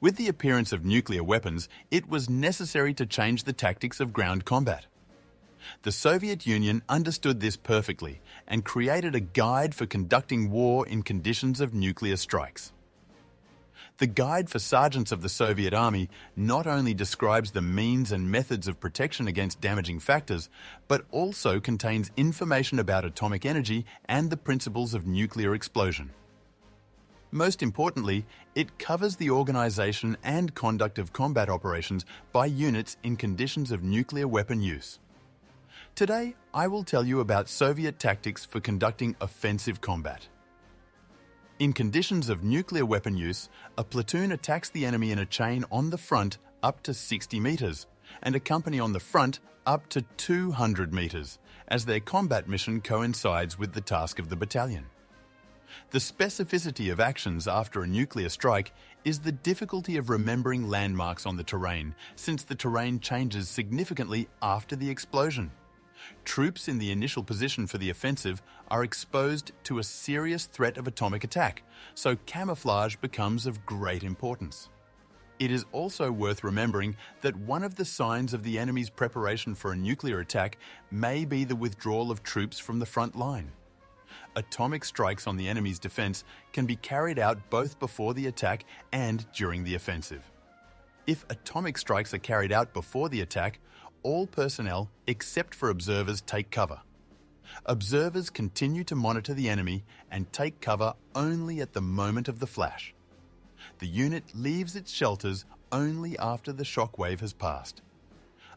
With the appearance of nuclear weapons, it was necessary to change the tactics of ground combat. The Soviet Union understood this perfectly and created a guide for conducting war in conditions of nuclear strikes. The Guide for Sergeants of the Soviet Army not only describes the means and methods of protection against damaging factors, but also contains information about atomic energy and the principles of nuclear explosion. Most importantly, it covers the organization and conduct of combat operations by units in conditions of nuclear weapon use. Today, I will tell you about Soviet tactics for conducting offensive combat. In conditions of nuclear weapon use, a platoon attacks the enemy in a chain on the front up to 60 meters and a company on the front up to 200 meters, as their combat mission coincides with the task of the battalion. The specificity of actions after a nuclear strike is the difficulty of remembering landmarks on the terrain, since the terrain changes significantly after the explosion. Troops in the initial position for the offensive are exposed to a serious threat of atomic attack, so camouflage becomes of great importance. It is also worth remembering that one of the signs of the enemy's preparation for a nuclear attack may be the withdrawal of troops from the front line. Atomic strikes on the enemy's defense can be carried out both before the attack and during the offensive. If atomic strikes are carried out before the attack, all personnel except for observers take cover. Observers continue to monitor the enemy and take cover only at the moment of the flash. The unit leaves its shelters only after the shockwave has passed.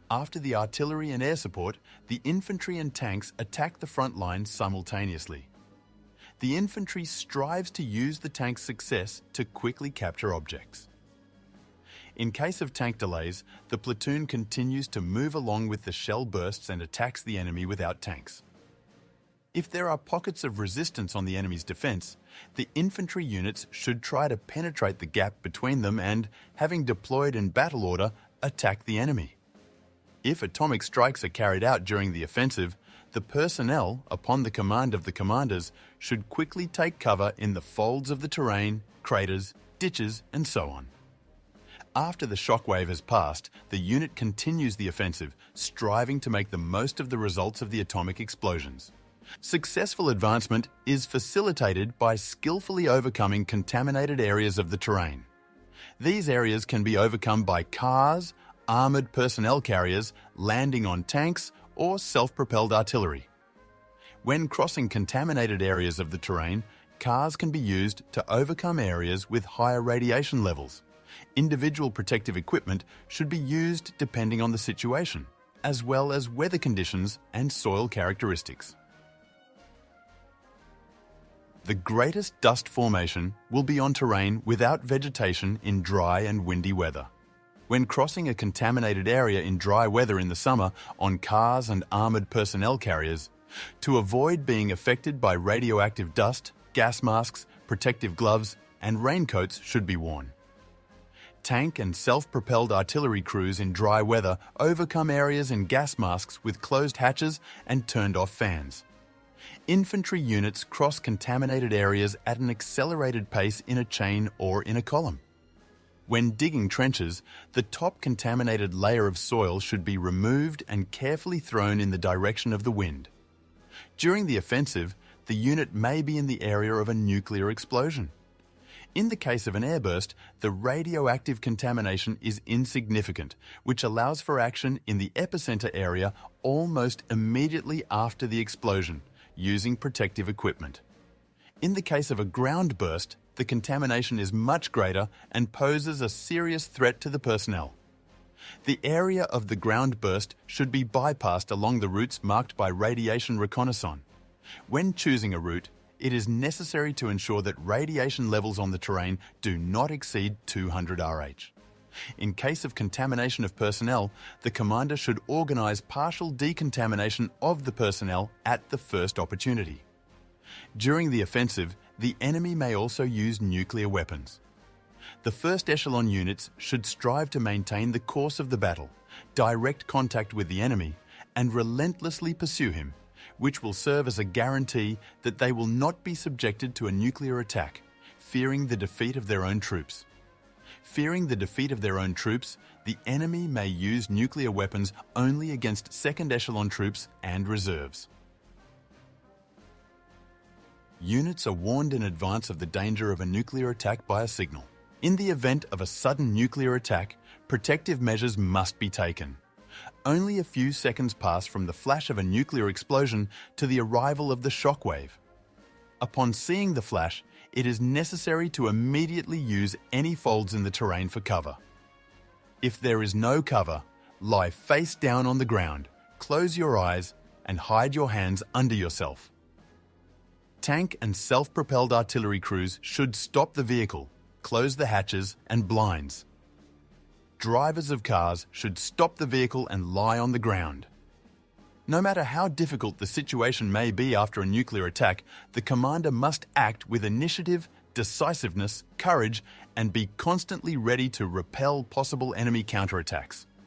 After the artillery and air support, the infantry and tanks attack the front line simultaneously. The infantry strives to use the tank's success to quickly capture objects. In case of tank delays, the platoon continues to move along with the shell bursts and attacks the enemy without tanks. If there are pockets of resistance on the enemy's defense, the infantry units should try to penetrate the gap between them and, having deployed in battle order, attack the enemy. If atomic strikes are carried out during the offensive, the personnel, upon the command of the commanders, should quickly take cover in the folds of the terrain, craters, ditches, and so on. After the shockwave has passed, the unit continues the offensive, striving to make the most of the results of the atomic explosions. Successful advancement is facilitated by skillfully overcoming contaminated areas of the terrain. These areas can be overcome by cars, armoured personnel carriers, landing on tanks, or self-propelled artillery. When crossing contaminated areas of the terrain, cars can be used to overcome areas with higher radiation levels. Individual protective equipment should be used depending on the situation, as well as weather conditions and soil characteristics. The greatest dust formation will be on terrain without vegetation in dry and windy weather. When crossing a contaminated area in dry weather in the summer on cars and armoured personnel carriers, to avoid being affected by radioactive dust, gas masks, protective gloves, and raincoats should be worn. Tank and self-propelled artillery crews in dry weather overcome areas in gas masks with closed hatches and turned-off fans. Infantry units cross contaminated areas at an accelerated pace in a chain or in a column. When digging trenches, the top contaminated layer of soil should be removed and carefully thrown in the direction of the wind. During the offensive, the unit may be in the area of a nuclear explosion. In the case of an airburst, the radioactive contamination is insignificant, which allows for action in the epicenter area almost immediately after the explosion, using protective equipment. In the case of a ground burst, the contamination is much greater and poses a serious threat to the personnel. The area of the ground burst should be bypassed along the routes marked by radiation reconnaissance. When choosing a route, it is necessary to ensure that radiation levels on the terrain do not exceed 200 Rh. In case of contamination of personnel, the commander should organize partial decontamination of the personnel at the first opportunity. During the offensive, the enemy may also use nuclear weapons. The first echelon units should strive to maintain the course of the battle, direct contact with the enemy, and relentlessly pursue him, which will serve as a guarantee that they will not be subjected to a nuclear attack, fearing the defeat of their own troops. Fearing the defeat of their own troops, the enemy may use nuclear weapons only against second echelon troops and reserves. Units are warned in advance of the danger of a nuclear attack by a signal. In the event of a sudden nuclear attack, protective measures must be taken. Only a few seconds pass from the flash of a nuclear explosion to the arrival of the shockwave. Upon seeing the flash, it is necessary to immediately use any folds in the terrain for cover. If there is no cover, lie face down on the ground, close your eyes, and hide your hands under yourself. Tank and self-propelled artillery crews should stop the vehicle, close the hatches and blinds. Drivers of cars should stop the vehicle and lie on the ground. No matter how difficult the situation may be after a nuclear attack, the commander must act with initiative, decisiveness, courage, and be constantly ready to repel possible enemy counterattacks.